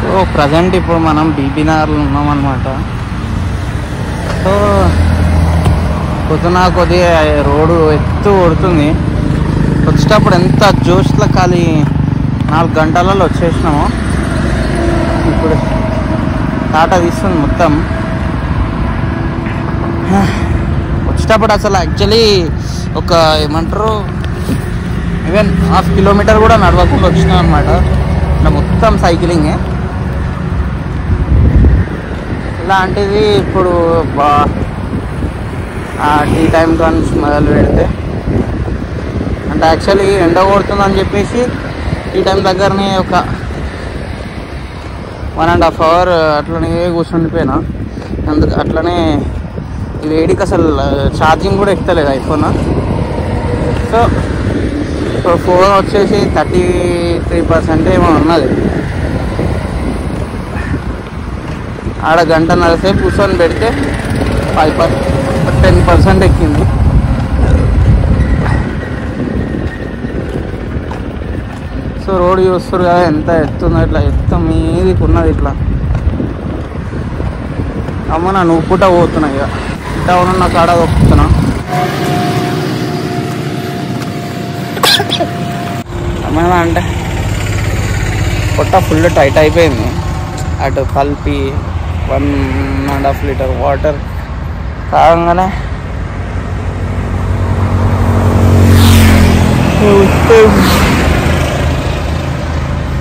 So present ఇప్పుడు మనం బీబీనగర్లో ఉన్నాం అన్నమాట. సో పొద్దున కొద్దిగా రోడ్డు ఎత్తు కొడుతుంది. వచ్చేటప్పుడు ఎంత జోష్లో ఖాళీ 4 గంటలలో వచ్చేసినాము. ఇప్పుడు టాటా తీస్తుంది మొత్తం. వచ్చేటప్పుడు అసలు యాక్చువల్లీ ఒక ఏమంటారు ఈవెన్ 1/2 కిలోమీటర్ కూడా నడవకుండా వచ్చినాం అనమాట. మొత్తం సైక్లింగే. ఇలాంటిది ఇప్పుడు టీ టైం నుంచి మొదలు పెడితే అంటే యాక్చువల్లీ ఎండ కొడుతుందని చెప్పేసి టీ టైం దగ్గరనే ఒక 1.5 అవర్ అట్లనే కూర్చుండిపోయినా. అందుకు అట్లనే వేడికి అసలు ఛార్జింగ్ కూడా ఎక్కలేదు ఐఫోన్. సో ఇప్పుడు ఫోన్ వచ్చేసి 33% ఏమో ఉన్నది. ఆడ 1.5 గంట సేపు కూర్చొని పెడితే 10% ఎక్కింది. సో రోడ్ చూస్తారు కదా ఎంత ఎత్తుందో. ఇట్లా ఎత్తు మీదికి ఉన్నది. ఇట్లా అమ్మ నా నువ్వు పూట పోతున్నా. ఇక ఇట్లా ఉన్న కాడ దొక్కుతున్నా. ఏమైనా అంటే పొట్ట ఫుల్ టైట్ అయిపోయింది. అటు కలిపి 1.5 లీటర్ వాటర్ తాగంగానే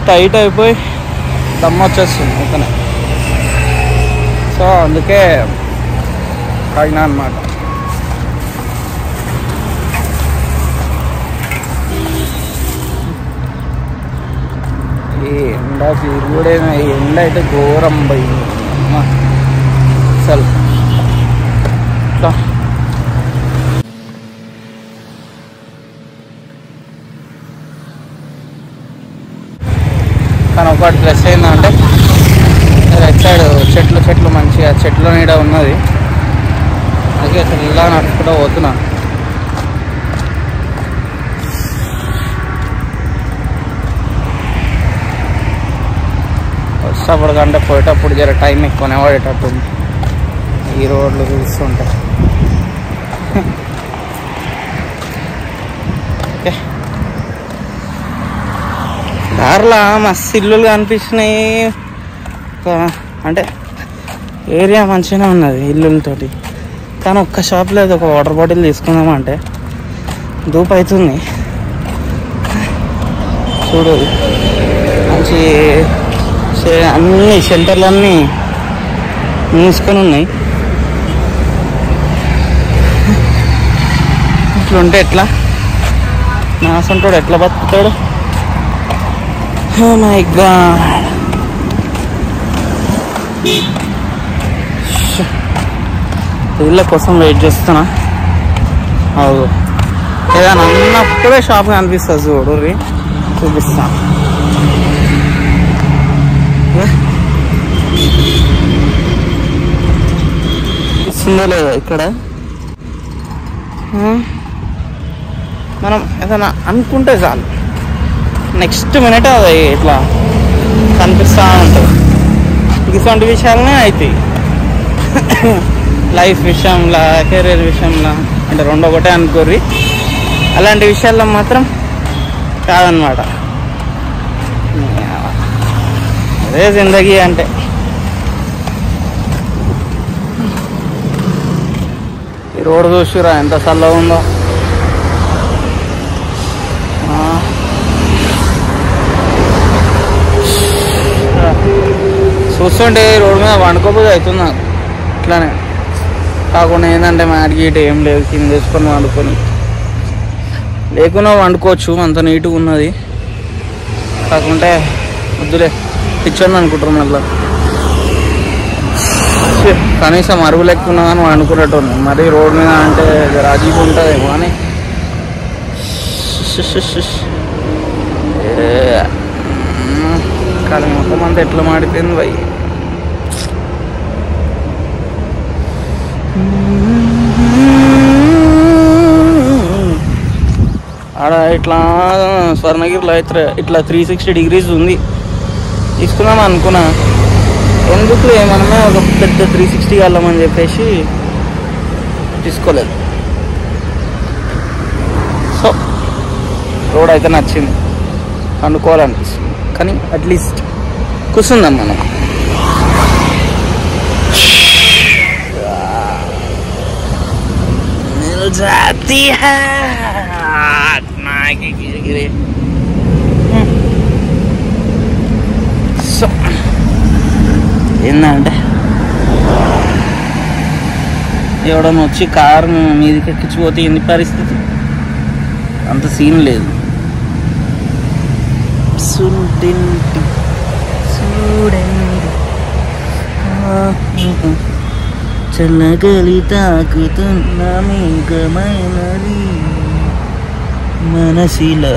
టైట్ అయిపోయి దమ్ము వచ్చేస్తుంది ఓకేనా. సో అందుకే తాగినా అన్నమాట. ఈ ఎండకి కూడా ఈ ఎండ అయితే ఘోరం పోయింది అసలు. కానీ ఒకటి ప్లస్ ఏంటంటే రైట్ సైడ్ చెట్లు మంచిగా చెట్ల నీడ ఉన్నది. అందుకే అసలు ఇలా నడుచుకుంటూ పోతున్నా. వచ్చేటప్పుడు కంటే పోయేటప్పుడు జర టైం ఎక్కువనే పడేటట్టుంది ఈ రోడ్లు చూస్తుంటే. దారిలో మస్తు ఇల్లులు కనిపిస్తున్నాయి. అంటే ఏరియా మంచిగానే ఉన్నది ఇల్లులతోటి. కానీ ఒక్క షాప్ లేదు. ఒక వాటర్ బాటిల్ తీసుకుందామంటే దూపు అవుతుంది. చూడు మంచి అన్ని సెంటర్లు అన్నీ మూసుకొని ఉన్నాయి. ఇట్లుంటే ఎట్లా? నా సొంతోడు ఎట్లా బతుకుతాడు? Oh my god. వీళ్ళ కోసం వెయిట్ చేస్తున్నా. అవు ఏదైనా అన్నప్పుడే షాప్ కనిపిస్తుంది. చూడు చూపిస్తా. ఇస్తుందో లేదో ఇక్కడ. మనం ఏదైనా అనుకుంటే చాలు నెక్స్ట్ మినిట్ అది ఇట్లా కనిపిస్తూ ఉంటుంది. ఇటువంటి విషయాలనే అవుతాయి. లైఫ్ విషయంలో, కెరీర్ విషయంలో అంటే రెండు ఒకటే అనుకోర్రి. అలాంటి విషయాల్లో మాత్రం కాదనమాట. అదే జిందగీ అంటే. ఈ రోడ్డు చూసిరా ఎంత చల్లగా ఉందో. చూస్తుంటే రోడ్డు మీద వండుకోపోతే అవుతుంది నాకు. ఇట్లానే కాకుండా ఏంటంటే మ్యాట్ గీట ఏం లేదు, కింద వేసుకొని వండుకొని లేకున్నా వండుకోవచ్చు. అంత నీట్గా ఉన్నది. కాకుంటే వద్దులే పిచ్చోని అనుకుంటారు మళ్ళీ. కనీసం అరువు లెక్కున్నా కానీ వండుకున్నట్టు ఉంది. మరి రోడ్డు మీద అంటే రాజీగా ఉంటుందేమో అని. కానీ మొత్తం అంతా ఎట్లా మాడిపోయింది భయ్. ఆడ ఇట్లా స్వర్ణగిరిలో అయితే ఇట్లా 360 డిగ్రీస్ ఉంది. ఈ తీసుకుందాం అనుకున్నా, ఎందుకు మనమే ఒక పెద్ద 360 వెళ్ళమని చెప్పేసి తీసుకోలేదు. సో రోడ్ అయితే నచ్చింది, అనుకోవాలనిపిస్తుంది, కానీ అట్లీస్ట్ కూర్చుందాం మనం. సో ఏంటంటే ఎవడన్నా వచ్చి కారు మీదకి ఎక్కించిపోతే ఏంది పరిస్థితి? అంత సీన్ లేదు. చల్లగలి తాకుతున్న మేఘమైనది మనసిలా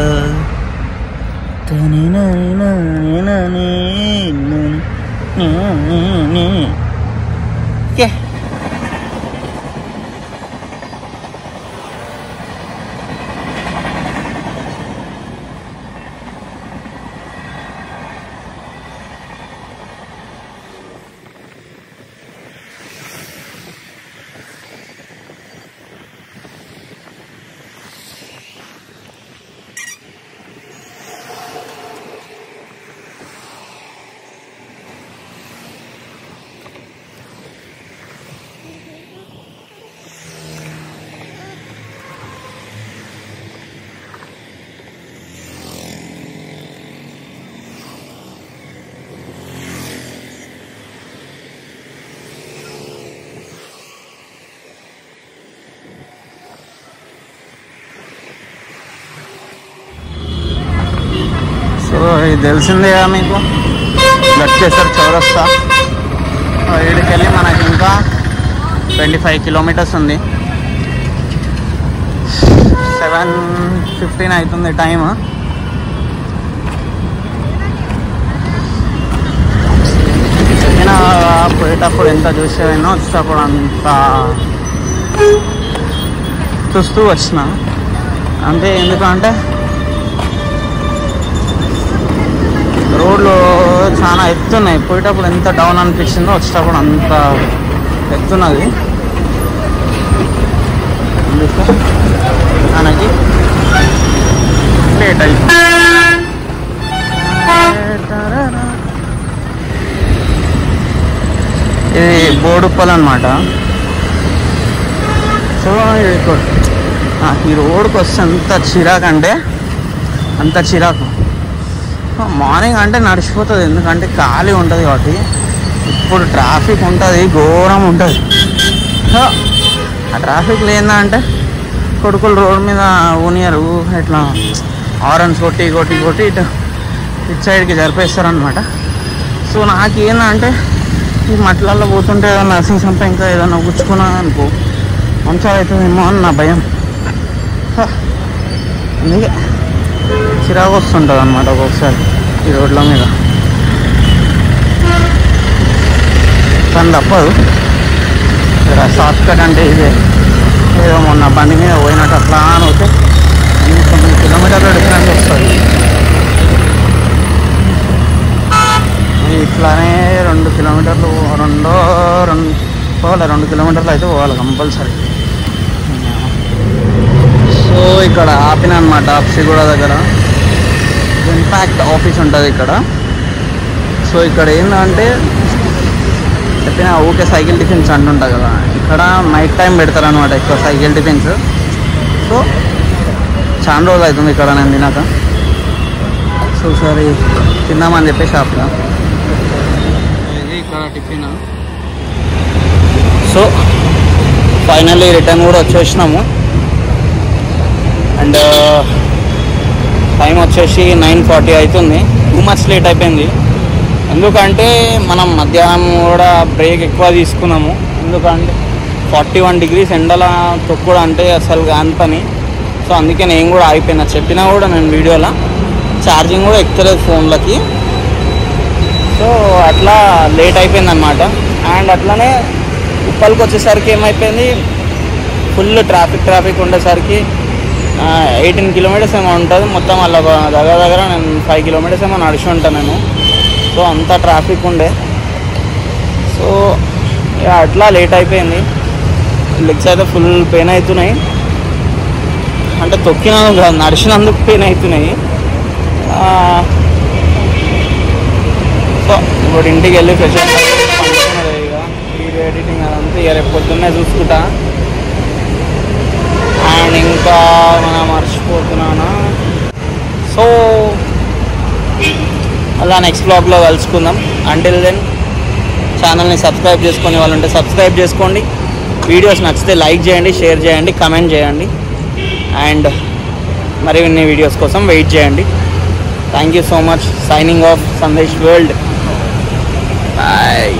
ఇది తెలిసిందేగా మీకు, గట్కేసర్ చౌరస్తా. ఇక్కడికి వెళ్ళి మనకి ఇంకా 25 కిలోమీటర్స్ ఉంది. 7:15 అవుతుంది టైం. పోయేటప్పుడు ఎంత చూసేవైనా వచ్చేటప్పుడు అంత చూస్తూ వచ్చిన అంతే. ఎందుకంటే రోడ్లు చాలా ఎత్తున్నాయి, పోయేటప్పుడు ఎంత డౌన్ అనిపించిందో వచ్చేటప్పుడు అంత ఎత్తున్నది. అందుకే మనకి లేట్ అయింది. ఇది బోడుప్పల్ అన్నమాట. సో ఈ రోడ్కి వస్తే అంత చిరాకు అంటే అంత చిరాకు. మార్నింగ్ అంటే నడిచిపోతుంది, ఎందుకంటే ఖాళీ ఉంటుంది కాబట్టి. ఇప్పుడు ట్రాఫిక్ ఉంటుంది, ఘోరం ఉంటుంది. ఆ ట్రాఫిక్ లేదంటే కొడుకులు రోడ్ మీద ఊనియరు, ఇట్లా హారన్స్ కొట్టి కొట్టి కొట్టి ఇటు సైడ్కి జరిపేస్తారనమాట. సో నాకేందంటే ఈ మట్లల్లో పోతుంటే ఏదైనా నర్సింగ్ సంప ఇంకా ఏదైనా గుచ్చుకున్నా అనుకో మంచిగా అవుతుందేమో అని నా భయం. అందుకే చిరాకు వస్తుంటుంది అన్నమాట ఒక్కొక్కసారి ఈ రోడ్ల మీద. కానీ తప్పదు, షార్ట్ కట్ అంటే ఇదే. ఏదో మొన్న బండి మీద పోయినట్టు అట్లా అని పోతే 9 కిలోమీటర్ల డిఫరెన్స్ వస్తుంది. ఇట్లానే 2 కిలోమీటర్లు 2 కిలోమీటర్లు అయితే పోవాలి కంపల్సరీ. సో ఇక్కడ ఆపిన అనమాట, అప్సిగూడ దగ్గర ఇంపాక్ట్ ఆఫీస్ ఉంటుంది ఇక్కడ. సో ఇక్కడ ఏంటంటే చెప్పిన ఊకే సైకిల్ టిఫిన్స్ అంటుంటా కదా, ఇక్కడ నైట్ టైం పెడతారనమాట ఎక్కువ సైకిల్ టిఫిన్స్. సో చాలా రోజులు అవుతుంది ఇక్కడ నేను తినాక. సో సరే తిందామని చెప్పి షాప్లో ఇది ఇక్కడ టిఫిన్. సో ఫైనల్లీ రిటర్న్ కూడా వచ్చేసినాము. అండ్ టైం వచ్చేసి 9:40 అవుతుంది. 2 months లేట్ అయిపోయింది. ఎందుకంటే మనం మధ్యాహ్నం కూడా బ్రేక్ ఎక్కువ తీసుకున్నాము. ఎందుకంటే 41 degrees ఎండల తొక్కుడు అంటే అసలు కాని పని. సో అందుకే నేను కూడా ఆగిపోయినా. చెప్పినా కూడా నేను వీడియోలో ఛార్జింగ్ కూడా ఎక్కుతలేదు ఫోన్లకి. సో అట్లా లేట్ అయిపోయింది అన్నమాట. అండ్ అట్లనే ఉప్పల్కి వచ్చేసరికి ఏమైపోయింది, ఫుల్ ట్రాఫిక్ ఉండేసరికి 18 kilometers ఏమో ఉంటుంది మొత్తం. అలా దగ్గర నేను 5 kilometers ఏమో నడిచి ఉంటాను నేను. సో అంత ట్రాఫిక్ ఉండే. సో అట్లా లేట్ అయిపోయింది. లెగ్స్ అయితే ఫుల్ పెయిన్ అవుతున్నాయి, అంటే తొక్కినా నడిచినందుకు పెయిన్ అవుతున్నాయి. సో ఇప్పుడు ఇంటికి వెళ్ళి ఫ్రెష్ పండుకున్నది. ఇక వీడియో ఎడిటింగ్ అదంతా ఇక రేపు పొద్దున్నే చూసుకుంటా. అండ్ ఇంకా మనం మర్చిపోతున్నాను. సో అలా నెక్స్ట్ బ్లాగ్లో కలుసుకుందాం. అంటిల్ దెన్ ఛానల్ని సబ్స్క్రైబ్ చేసుకునే వాళ్ళు ఉంటే సబ్స్క్రైబ్ చేసుకోండి. వీడియోస్ నచ్చితే లైక్ చేయండి, షేర్ చేయండి, కమెంట్ చేయండి. అండ్ మరిన్ని వీడియోస్ కోసం వెయిట్ చేయండి. Thank you so much. Signing off Sandesh world. Bye.